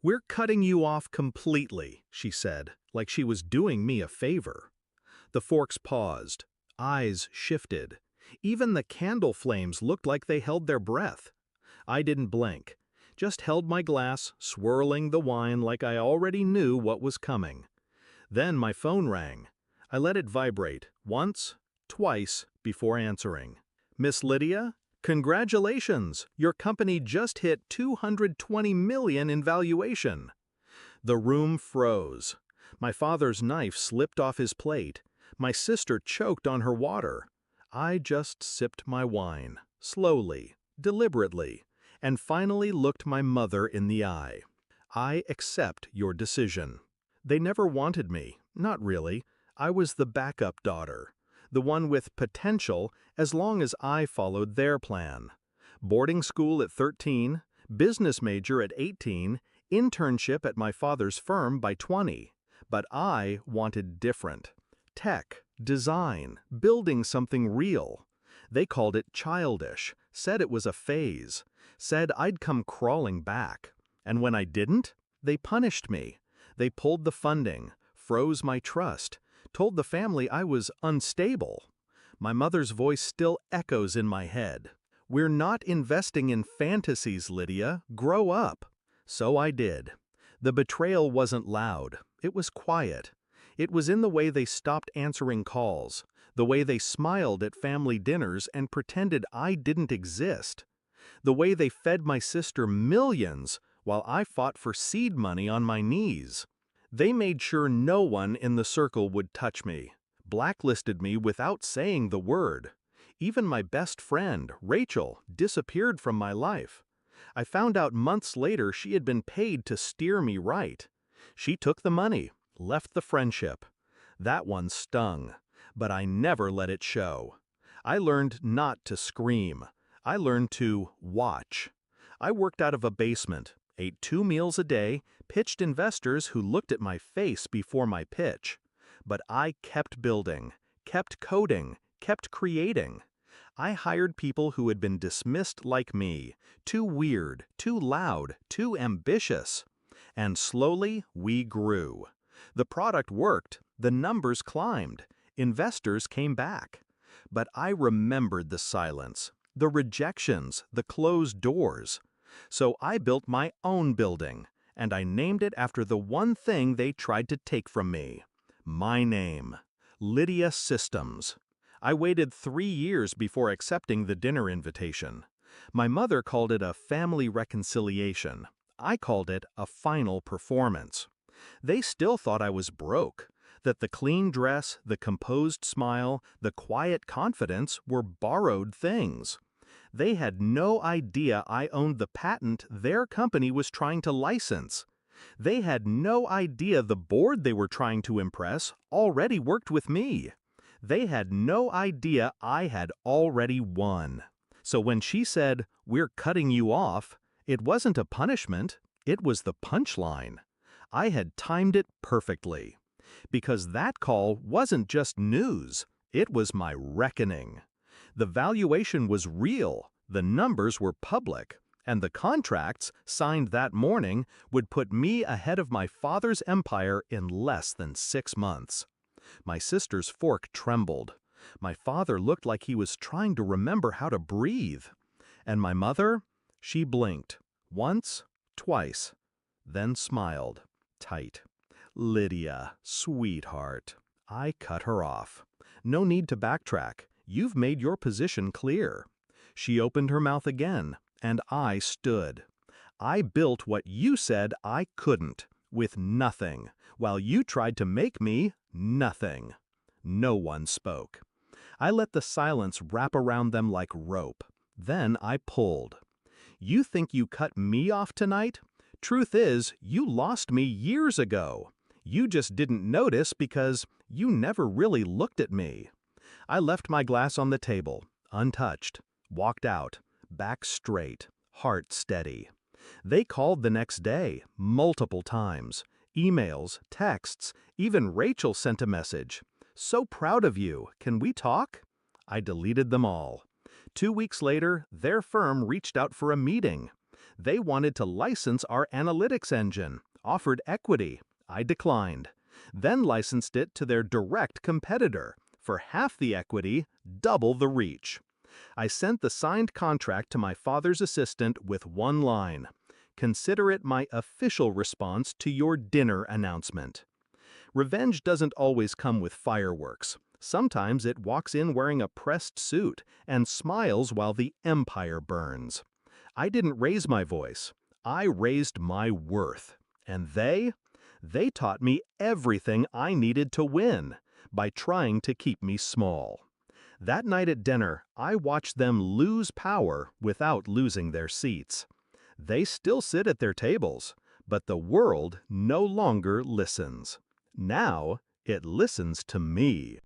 "We're cutting you off completely," she said, like she was doing me a favor. The forks paused. Eyes shifted. Even the candle flames looked like they held their breath. I didn't blink, just held my glass, swirling the wine like I already knew what was coming. Then my phone rang. I let it vibrate, once, twice, before answering. "Miss Lydia? Congratulations! Your company just hit 220 million in valuation." The room froze. My father's knife slipped off his plate. My sister choked on her water. I just sipped my wine, slowly, deliberately, and finally looked my mother in the eye. "I accept your decision." They never wanted me, not really. I was the backup daughter, the one with potential as long as I followed their plan. Boarding school at 13, business major at 18, internship at my father's firm by 20. But I wanted different. Tech, design, building something real. They called it childish, said it was a phase, said I'd come crawling back. And when I didn't, they punished me. They pulled the funding, froze my trust, told the family I was unstable. My mother's voice still echoes in my head. "We're not investing in fantasies, Lydia. Grow up." So I did. The betrayal wasn't loud. It was quiet. It was in the way they stopped answering calls, the way they smiled at family dinners and pretended I didn't exist, the way they fed my sister millions while I fought for seed money on my knees. They made sure no one in the circle would touch me, blacklisted me without saying the word. Even my best friend, Rachel, disappeared from my life. I found out months later she had been paid to steer me right. She took the money, left the friendship. That one stung, but I never let it show. I learned not to scream. I learned to watch. I worked out of a basement, ate 2 meals a day, pitched investors who looked at my face before my pitch. But I kept building, kept coding, kept creating. I hired people who had been dismissed like me, too weird, too loud, too ambitious. And slowly we grew. The product worked, the numbers climbed, investors came back. But I remembered the silence, the rejections, the closed doors. So I built my own building, and I named it after the one thing they tried to take from me. My name, Lydia Systems. I waited 3 years before accepting the dinner invitation. My mother called it a family reconciliation. I called it a final performance. They still thought I was broke, that the clean dress, the composed smile, the quiet confidence were borrowed things. They had no idea I owned the patent their company was trying to license. They had no idea the board they were trying to impress already worked with me. They had no idea I had already won. So when she said, "We're cutting you off," it wasn't a punishment, it was the punchline. I had timed it perfectly. Because that call wasn't just news, it was my reckoning. The valuation was real, the numbers were public, and the contracts, signed that morning, would put me ahead of my father's empire in less than 6 months. My sister's fork trembled. My father looked like he was trying to remember how to breathe. And my mother? She blinked. Once, twice, then smiled. Tight. "Lydia, sweetheart." I cut her off. "No need to backtrack. You've made your position clear." She opened her mouth again, and I stood. "I built what you said I couldn't, with nothing, while you tried to make me nothing." No one spoke. I let the silence wrap around them like rope. Then I pulled. "You think you cut me off tonight? Truth is, you lost me years ago. You just didn't notice because you never really looked at me." I left my glass on the table, untouched, walked out, back straight, heart steady. They called the next day, multiple times. Emails, texts, even Rachel sent a message. "So proud of you. Can we talk?" I deleted them all. 2 weeks later, their firm reached out for a meeting. They wanted to license our analytics engine, offered equity. I declined. Then licensed it to their direct competitor. For half the equity, double the reach. I sent the signed contract to my father's assistant with one line. Consider it my official response to your dinner announcement. Revenge doesn't always come with fireworks. Sometimes it walks in wearing a pressed suit and smiles while the empire burns. I didn't raise my voice. I raised my worth. And they taught me everything I needed to win by trying to keep me small. That night at dinner, I watched them lose power without losing their seats. They still sit at their tables, but the world no longer listens. Now, it listens to me.